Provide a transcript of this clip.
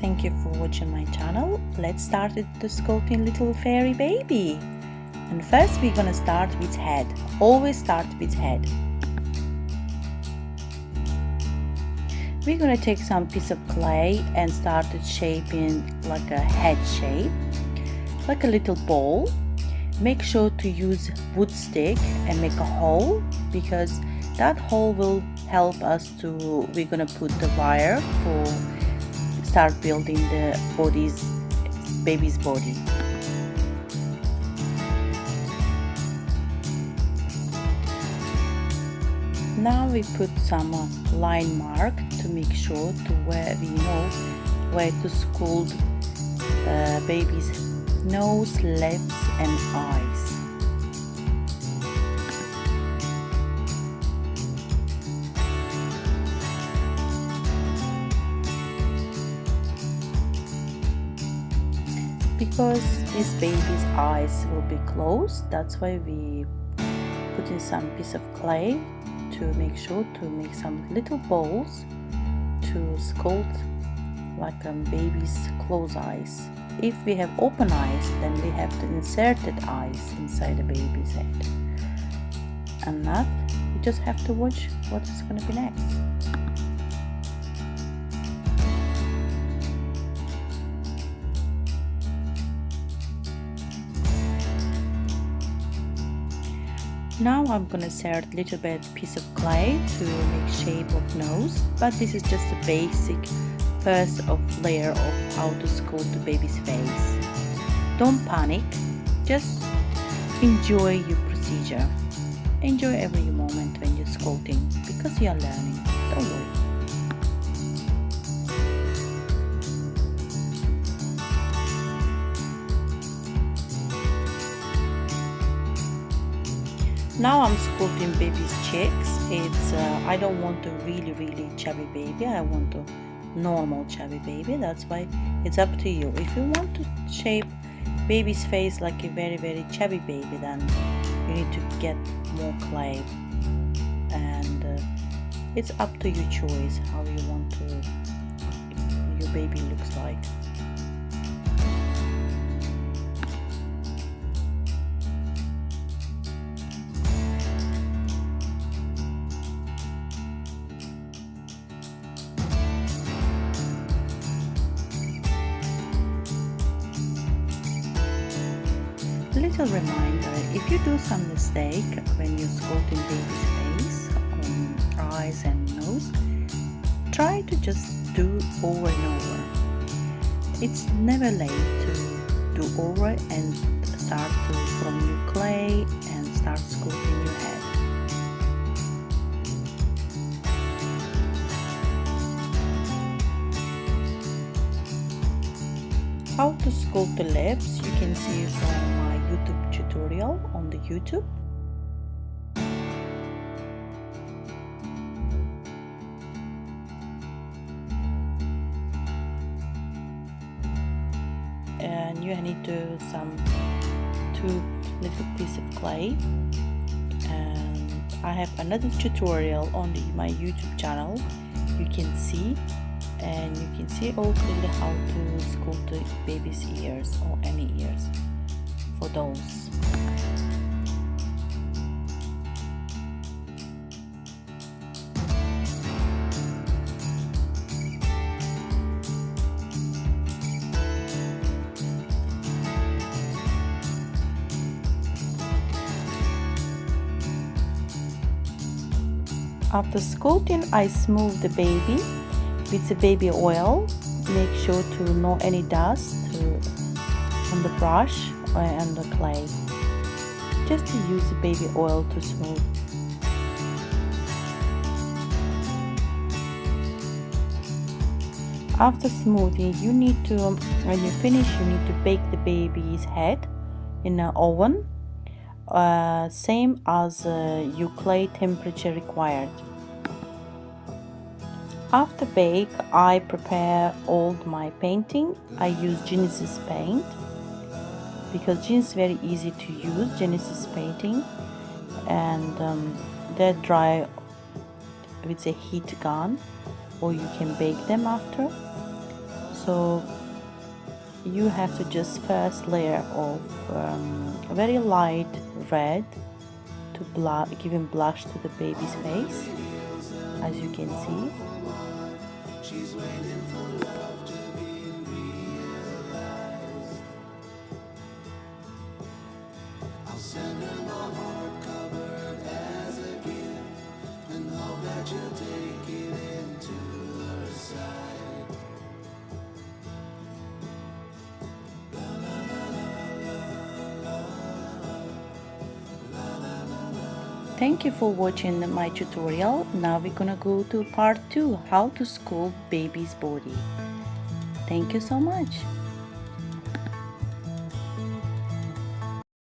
thank you for watching my channel. Let's start with the sculpting little fairy baby. And first we're gonna start with head. Always start with head. We're gonna take some piece of clay and start shaping like a head shape, like a little ball. Make sure to use wood stick and make a hole, because that hole will help us to, we're gonna put the wire for start building the baby's body. Now we put some line mark to make sure to where we know where to sculpt baby's nose, lips and eyes. Because this baby's eyes will be closed, that's why we put in some piece of clay to make sure to make some little balls to sculpt like a baby's closed eyes. If we have open eyes, then we have the inserted eyes inside the baby's head. And that, you just have to watch what is going to be next. Now I'm gonna insert a little bit piece of clay to make shape of nose, but this is just a basic first layer of how to sculpt the baby's face. Don't panic, just enjoy your procedure. Enjoy every moment when you're sculpting, because you are learning. Don't worry. Now I'm sculpting baby's cheeks. It's I don't want a really chubby baby. I want a normal chubby baby. That's why it's up to you. If you want to shape baby's face like a very chubby baby, then you need to get more clay. And it's up to your choice how you want to your baby looks like. Little reminder, if you do some mistake when you're sculpting baby's face, eyes and nose, try to just do over and over. It's never late to do over and start from your clay and start sculpting your head. How to sculpt the lips, you can see from my YouTube tutorial on the YouTube. And you need to two little piece of clay. And I have another tutorial on my YouTube channel. You can see. And you can see all clearly how to sculpt the baby's ears or any ears for those. After sculpting, I smooth the baby with the baby oil. Make sure to no any dust on the brush or on the clay. Just to use the baby oil to smooth. After smoothing, you need to, when you finish, you need to bake the baby's head in an oven, same as your clay temperature required. After bake, I prepare all my painting. I use Genesis paint because Genesis is very easy to use, Genesis painting, and they dry with a heat gun, or you can bake them after. So you have to just first layer of very light red to giving blush to the baby's face, as you can see. Thank you for watching my tutorial. Now we're gonna go to part 2, how to sculpt baby's body. Thank you so much.